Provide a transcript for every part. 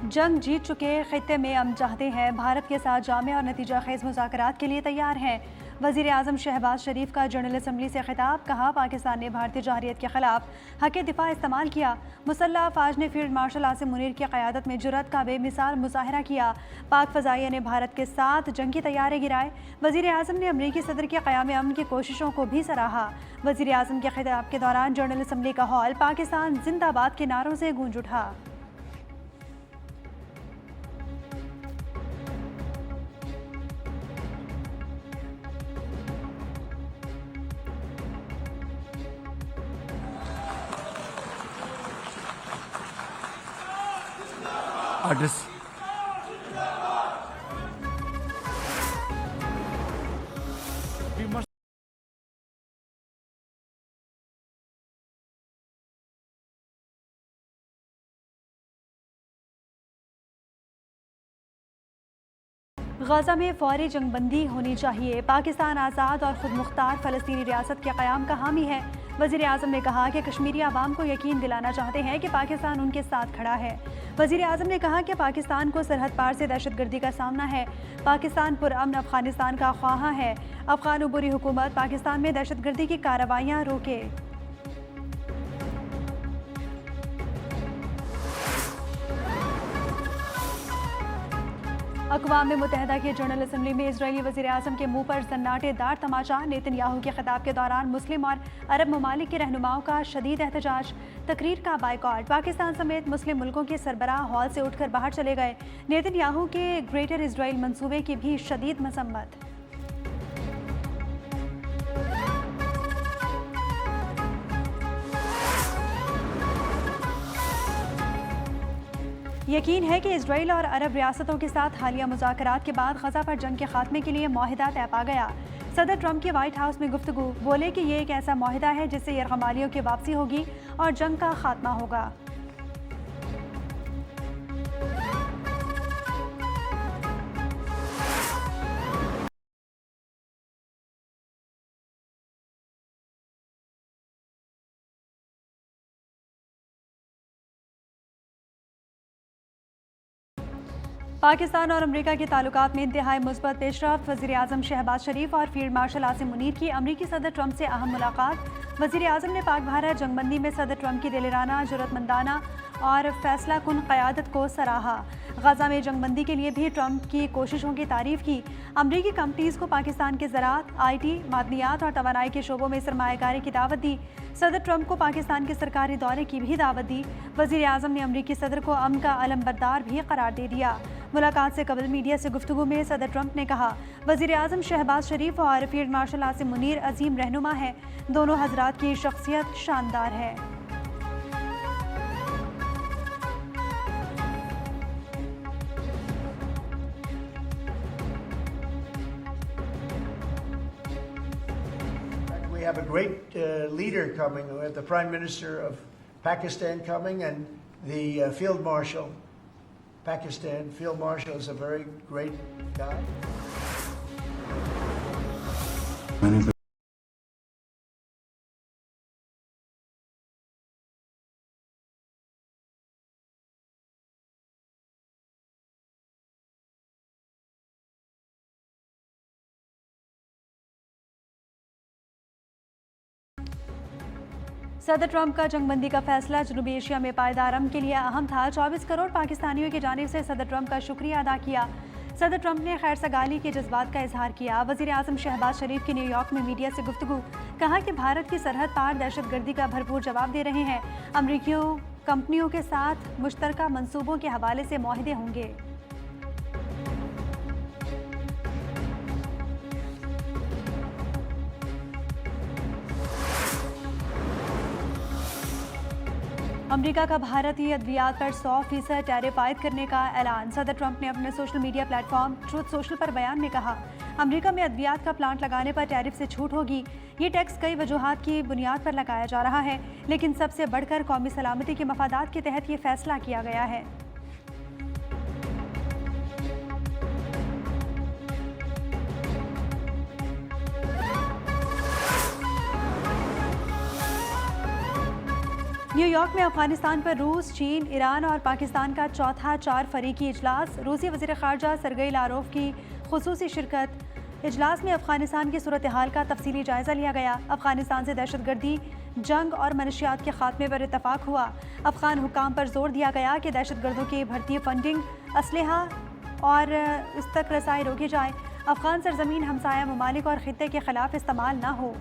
जंग जीत चुके खित्ते में हम चाहते हैं भारत के साथ जामे और नतीजा खेज मुज़ाकरात के लिए तैयार हैं। वज़ीर आज़म शहबाज शरीफ का जनरल असम्बली से खिताब, कहा पाकिस्तान ने भारतीय जहरियत के खिलाफ हक दिफा इस्तेमाल किया। मुसल्लह अफवाज ने फील्ड मार्शल आसिम मुनीर की क़यादत में जुर्रत का बेमिसाल मुजाहरा किया। पाक फ़ज़ाइया ने भारत के साथ जंगी तैयारे गिराए। वज़ीर आज़म ने अमरीकी सदर के क़याम अमन की कोशिशों को भी सराहा। वज़ीर आज़म के खिताब के दौरान जनरल असम्बली का हॉल पाकिस्तान जिंदाबाद के नारों से गूंज उठा। आर्टिस्ट गजा में फौरी जंगबंदी होनी चाहिए। पाकिस्तान आज़ाद और खुद मुख्तार फ़लस्तीनी रियासत के क़याम का हामी है। वज़ीर आज़म ने कहा कि कश्मीरी आवाम को यकीन दिलाना चाहते हैं कि पाकिस्तान उनके साथ खड़ा है। वज़ीर आज़म ने कहा कि पाकिस्तान को सरहद पार से दहशतगर्दी का सामना है। पाकिस्तान पुरअमन अफ़गानिस्तान का ख्वाहा है। अफ़गान उबूरी हुकूमत पाकिस्तान में दहशतगर्दी की कार्रवाइयाँ रोके। अक़वाम मुत्तहिदा की जनरल असम्बली में इजरायली वज़ीर आज़म के मुँह पर सन्नाटेदार तमाचा। नेतन्याहू के खिताब के दौरान मुस्लिम और अरब ममालिक के रहनुमाओं का शदीद एहतजाज। तकरीर का बाइकॉट। पाकिस्तान समेत मुस्लिम मुल्कों के सरबराह हॉल से उठकर बाहर चले गए। नेतन्याहू के ग्रेटर इजराइल मंसूबे की भी शदीद मसम्मत। यकीन है कि इजराइल और अरब रियासतों के साथ हालिया मुज़ाकरात के बाद गजा पर जंग के खात्मे के लिए माहिदा तय पा गया। सदर ट्रंप की व्हाइट हाउस में गुफ्तगू, बोले कि ये एक ऐसा माहिदा है जिससे यरगमालियों की वापसी होगी और जंग का खात्मा होगा। पाकिस्तान और अमरीका के ताल्लुकात में इंतहाई मुस्बत पेशरफ्त। वज़ीर आज़म शहबाज शरीफ और फील्ड मार्शल आसिम मुनीर की अमरीकी सदर ट्रंप से अहम मुलाकात। वज़ीर आज़म ने पाक भारत जंगबंदी में सदर ट्रंप की दिलेराना, जुर्रतमंदाना और फैसला कुन क़यादत को सराहा। गजा में जंगबंदी के लिए भी ट्रंप की कोशिशों की तारीफ़ की। अमरीकी कंपनीज़ को पाकिस्तान के ज़राअत, IT, मादनियात और तवानाई के शोबों में सरमायाकारी की दावत दी। सदर ट्रंप को पाकिस्तान के सरकारी दौरे की भी दावत दी। वज़ीर आज़म ने अमरीकी सदर को अमन का अलमबरदार भी करार दे दिया। मुलाकात से कबल मीडिया से गुफ्तगू में सदर ट्रंप ने कहा, वज़ीर आज़म शहबाज शरीफ और फील्ड मार्शल आसिम मुनीर अजीम रहनुमा है। दोनों हजरात की शख्सियत शानदार है। We have a great leader coming. We have the Prime Minister of Pakistan coming and the Field Marshal. Pakistan Field Marshal is a very great guy. सदर ट्रंप का जंगबंदी का फैसला जनूबी एशिया में पायदार अमन के लिए अहम था। 24 करोड़ पाकिस्तानियों की जानिब से सदर ट्रंप का शुक्रिया अदा किया। सदर ट्रंप ने खैर सगाली के जज्बात का इजहार किया। वज़ीर आज़म शहबाज शरीफ की न्यूयॉर्क में मीडिया से गुफ्तगू, कहा कि भारत की सरहद पार दहशतगर्दी का भरपूर जवाब दे रहे हैं। अमरीकी कंपनियों के साथ मुश्तरका मंसूबों के हवाले से मुआहदे होंगे। अमरीका का भारतीय अद्वियात पर 100% टैरिफ आयद करने का ऐलान। सदर ट्रंप ने अपने social media platform truth social पर बयान में कहा, अमरीका में अद्वियात का प्लांट लगाने पर टैरिफ से छूट होगी। ये टैक्स कई वजूहात की बुनियाद पर लगाया जा रहा है, लेकिन सबसे बढ़कर कौमी सलामती के मफादात के तहत ये फैसला किया गया है। न्यूयॉर्क में अफगानिस्तान पर रूस, चीन, ईरान और पाकिस्तान का चौथा 4 फरीकी इजलास। रूसी वज़ीर ख़ारजा सरगई लारोव की खुसूसी शिरकत। इजलास में अफगानिस्तान की सूरत हाल का तफसीली जायजा लिया गया। अफगानिस्तान से दहशतगर्दी, जंग और मनशियात के खात्मे पर इतफाक हुआ। अफगान हुकाम पर जोर दिया गया कि दहशतगर्दों की भर्ती, फंडिंग, असलहा और उस तक रसाई रोकी जाए। अफगान सरजमीन हमसाया ममालिक और खित्ते के खिलाफ इस्तेमाल न हो।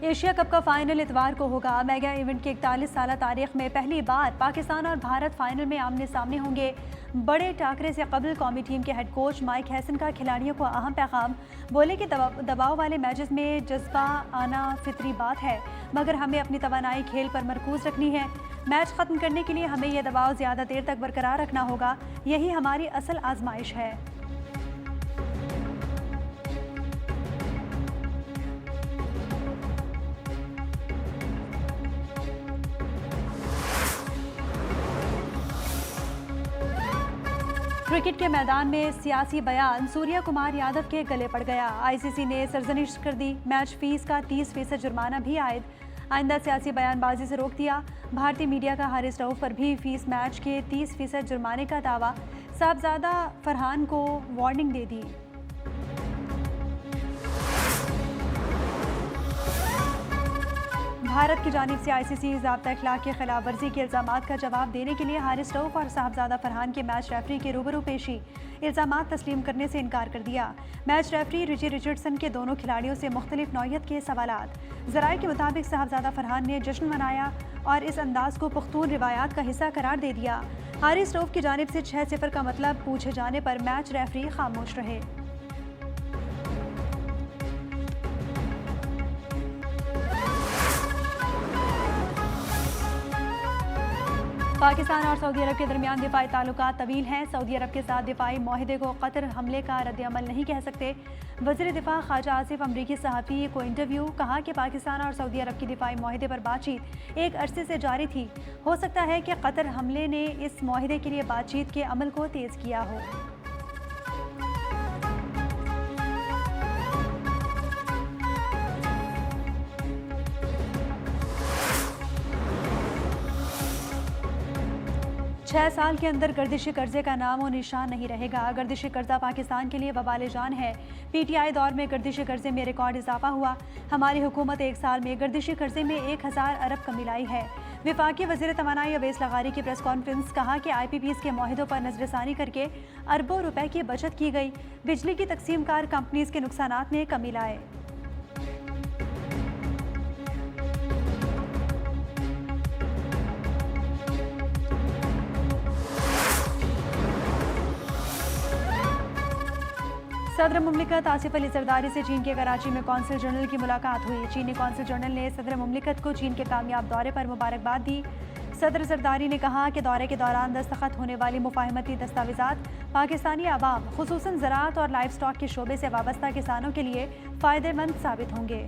एशिया कप का फाइनल इतवार को होगा। मेगा इवेंट की 41 साल तारीख में पहली बार पाकिस्तान और भारत फाइनल में आमने सामने होंगे। बड़े टाकरे से कबल कौमी टीम के हेड कोच माइक हैसन का खिलाड़ियों को अहम पैगाम। बोले कि दबाव वाले मैचेस में जज्बा आना फितरी बात है, मगर हमें अपनी तवानाई खेल पर मरकूज रखनी है। मैच ख़त्म करने के लिए हमें यह दबाव ज़्यादा देर तक बरकरार रखना होगा। यही हमारी असल आजमाइश है। क्रिकेट के मैदान में सियासी बयान सूर्या कुमार यादव के गले पड़ गया। आईसीसी ने सरजनिश कर दी। मैच फीस का 30% जुर्माना भी आयद। आइंदा सियासी बयानबाजी से रोक दिया। भारतीय मीडिया का हारिस रऊफ पर भी फीस मैच के 30% जुर्माने का दावा। साहबजादा फरहान को वार्निंग दे दी। भारत की जानिब से आईसीसी ज़ाब्ता अखलाक की खिलाफ वर्जी के इल्ज़ामात का जवाब देने के लिए हारिस रऊफ और साहबजादा फरहान के मैच रेफरी के रूबरू पेशी। इल्ज़ामात तस्लीम करने से इनकार कर दिया। मैच रेफरी रिची रिचर्डसन के दोनों खिलाड़ियों से मुख्तलिफ नौयत के सवालात। ज़राए के मुताबिक साहबजादा फरहान ने जश्न मनाया और इस अंदाज को पुख्तून रिवायात का हिस्सा करार दे दिया। हारिस रऊफ की जानिब से 6-0 का मतलब पूछे जाने पर मैच रेफरी खामोश रहे। पाकिस्तान और सऊदी अरब के दरमियान दिफाई ताल्लुकात तवील हैं। सऊदी अरब के साथ दिफाई माहिदे को कतर हमले का रद्द-ए-अमल नहीं कह सकते। वज़ीर दिफा ख्वाजा आसिफ अमरीकी सहाफ़ी को इंटरव्यू। कहा कि पाकिस्तान और सऊदी अरब की दिफाई माहिदे पर बातचीत एक अरसे से जारी थी। हो सकता है कि कतर हमले ने इस माहिदे के लिए बातचीत के अमल को तेज़ किया हो। छह साल के अंदर गर्दिशी कर्जे का नाम और निशान नहीं रहेगा। गर्दिशी कर्जा पाकिस्तान के लिए वबाल जान है। पीटीआई दौर में गर्दिशी कर्जे में रिकॉर्ड इजाफा हुआ। हमारी हुकूमत एक साल में गर्दिशी कर्जे में 1000 अरब कमी लाई है। विफाकी वज़ीर तवानाई अवैस लगारी की प्रेस कॉन्फ्रेंस। कहा कि IPPs के माहिदों पर नजरसानी करके अरबों रुपए की बचत की गई। बिजली की तकसीम कार कंपनीज के नुकसानात में कमी लाए। सदर मुमलिकत आसिफ अली जरदारी से चीन के कराची में कौंसल जनरल की मुलाकात हुई। चीनी कौंसल जनरल ने सदर मुमलिकत को चीन के कामयाब दौरे पर मुबारकबाद दी। सदर जरदारी ने कहा कि दौरे के दौरान दस्तखत होने वाली मुफाहमती दस्तावेजात पाकिस्तानी आवाम खुसूसन ज़राअत और लाइव स्टॉक के शोबे से वाबस्ता किसानों के लिए फ़ायदेमंद साबित होंगे।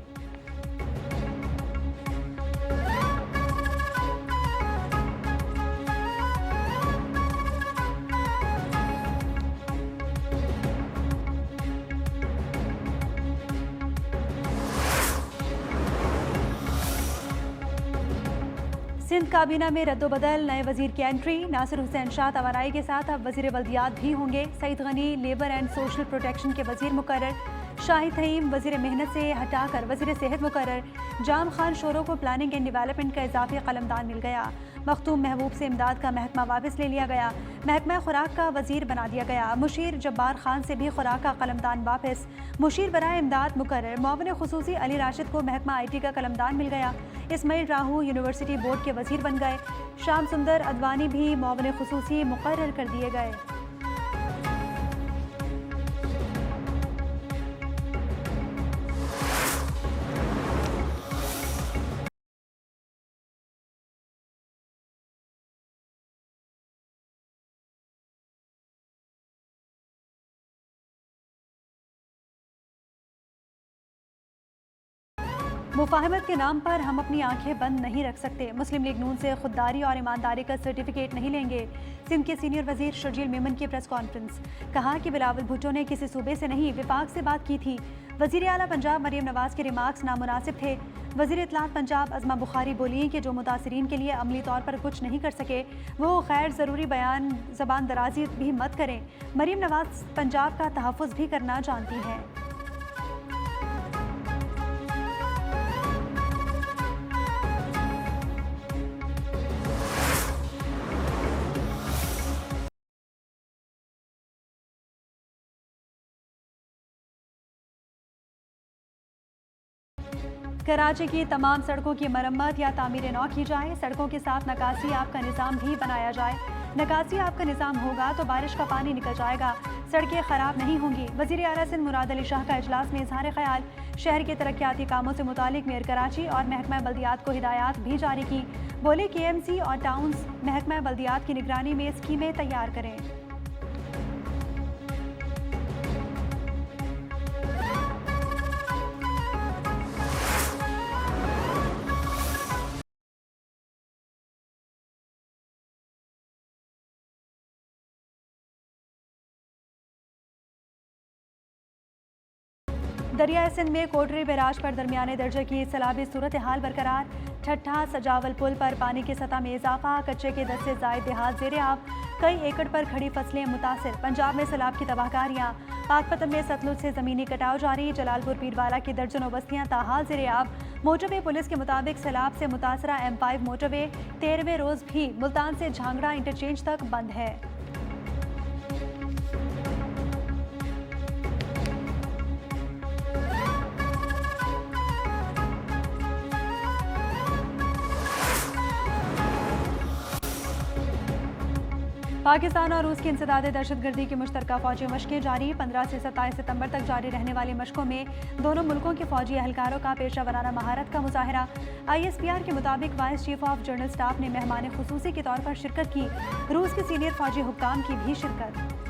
सिंध काबीना में रद्दोबदल, नए वजीर की एंट्री। नासिर हुसैन शाह तवानाई के साथ अब वजीर बल्दियात भी होंगे। Saeed Ghani labour and social protection के वजीर मुकर्रर। शाहिद तहीम वजीर मेहनत से हटाकर वजीर सेहत मुकर्रर। जाम खान शोरो को प्लानिंग एंड डेवलपमेंट का इजाफी कलमदान मिल गया। मखतूम महबूब से इमदाद का महकमा वापस ले लिया गया। महकमा खुराक का वजीर बना दिया गया। मुशीर जब्बार खान से भी खुराक का कलमदान वापस। मुशीर बराए इमदाद मुकर्रर। मुआविन खुसूसी अली राशिद को महकमा IT का कलमदान मिल गया। इस्माइल राहू यूनिवर्सिटी बोर्ड के वजीर बन गए। शाम सुंदर अदवानी भी मुआविन खुसूसी मुकर्रर कर दिए गए। मुफाहमत के नाम पर हम अपनी आंखें बंद नहीं रख सकते। मुस्लिम लीग नून से खुददारी और ईमानदारी का सर्टिफिकेट नहीं लेंगे। सिंध के सीनियर वजीर शर्जील मेमन की प्रेस कॉन्फ्रेंस। कहा कि बिलावल भुट्टो ने किसी सूबे से नहीं विफाक से बात की थी। वजीर आला पंजाब मरीम नवाज के रिमार्क्स नामुनासिब थे। वजीर इत्तलात पंजाब अज़मा बुखारी बोली कि जो मुतासरीन के लिए अमली तौर पर कुछ नहीं कर सके वो खैर ज़रूरी बयान ज़बान दराजी भी मत करें। मरीम नवाज पंजाब का तहफ़्फ़ुज़ भी करना जानती हैं। कराची की तमाम सड़कों की मरम्मत या तामीर नौ की जाए। सड़कों के साथ नकासी आब का निज़ाम भी बनाया जाए। नकासी आब का निज़ाम होगा तो बारिश का पानी निकल जाएगा, सड़कें खराब नहीं होंगी। वज़ीर आला सिंध मुराद अली शाह का इजलास में इजहार ख्याल। शहर के तरक्याती कामों से मुतालिक मेयर कराची और महकमा बल्दियात को हिदायत भी जारी की। बोले KMC और टाउन्स महकमा बल्दियात की निगरानी में स्कीमें तैयार करें। दरियाए सिंध में कोटरी बैराज पर दरमियाने दर्जे की सैलाबी सूरत हाल बरकरार। ठट्ठा सजावल पुल पर पानी की सतह में इजाफा। कच्चे के 10 से जायद देहात जेर आब। कई एकड़ पर खड़ी फसलें मुतासिर। पंजाब में सैलाब की तबाहकारियाँ। पाकपतन में सतलुज से ज़मीनी कटाव जारी। जलालपुर पीरवाला की दर्जनों बस्तियाँ ताहाल जेर आब। मोटरवे पुलिस के मुताबिक सैलाब से मुतासरा M5 मोटरवे 13वें रोज़ भी मुल्तान से झांगड़ा इंटरचेंज तक बंद है। पाकिस्तान और रूस की इंसदाद दहशतगर्दी की मुश्तरका फौजी मशकें जारी। 15 से 27 सितंबर तक जारी रहने वाली मशकों में दोनों मुल्कों के फौजी एहलकारों का पेशा वराना महारत का मुजाहरा। ISPR के मुताबिक vice chief of general staff ने मेहमान खुसूसी के तौर पर शिरकत की। रूस के सीनियर फौजी हुक्काम की भी शिरकत।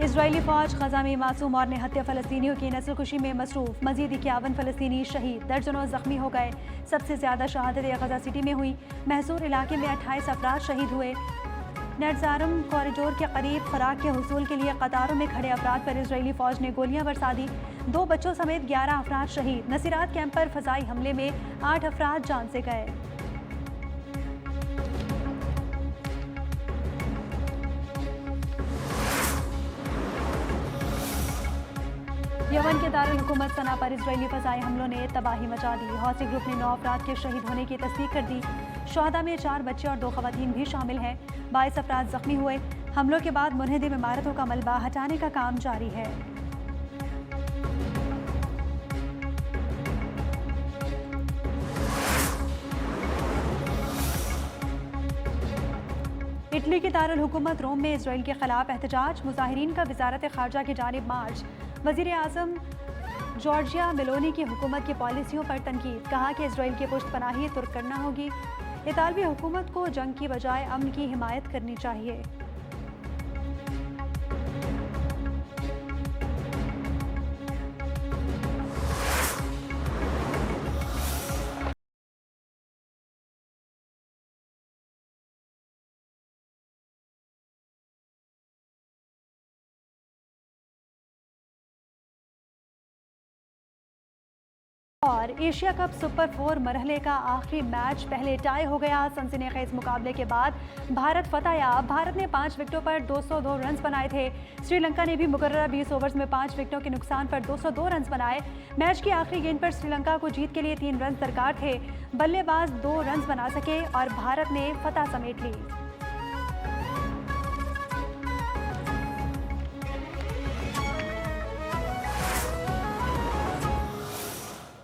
इजरायली फौज ग़ज़ा में मासूम और निहत्थे फ़लस्तीनियों की नस्लकुशी में मसरूफ़। मज़ीद 51 फ़लस्तीनी शहीद, दर्जनों ज़ख्मी हो गए। सबसे ज़्यादा शहादतें ग़ज़ा सिटी में हुई। महसूर इलाके में 28 अफराद शहीद हुए। नेटजारम कॉरिडोर के करीब खुराक के हुसूल के लिए कतारों में खड़े अफराद पर इजरायली फ़ौज ने गोलियां बरसा दी। 2 बच्चों समेत 11 अफराद शहीद। नसीरात कैंप पर फ़ज़ाई हमले में 8 अफराद जान से गए। यमन के दारुल हुकूमत सना पर इजरायली फ़ज़ाई हमलों ने तबाही मचा दी। हौसी ग्रुप ने 9 अफराद के शहीद होने की तस्दीक कर दी। शुहदा में 4 बच्चे और 2 ख़वातीन भी शामिल हैं। 22 अफराद ज़ख्मी हुए। हमलों के बाद मुनहदिम इमारतों का मलबा हटाने का काम जारी है। इटली की दारुल हुकूमत रोम में इजराइल के खिलाफ एहतजाज। मुजाहिरीन का वजारत खारजा की जानिब मार्च। वज़ीर आज़म जॉर्जिया मेलोनी की हुकूमत की पॉलिसियों पर तनकीद। कहा कि इजराइल की पुष्ट पनाही तुर्क करना होगी। इतालवी हुकूमत को जंग की बजाय अमन की हिमायत करनी चाहिए। और एशिया कप सुपर 4 मरहले का आखिरी मैच पहले टाई हो गया। सनसनीखेज मुकाबले के बाद भारत फतहयाब। भारत ने 5 विकेटों पर 202 रन बनाए थे। श्रीलंका ने भी मुकर्ररा 20 ओवर्स में 5 विकेटों के नुकसान पर 202 रन बनाए। मैच की आखिरी गेंद पर श्रीलंका को जीत के लिए 3 रन दरकार थे। बल्लेबाज 2 रन बना सके और भारत ने फतह समेट ली।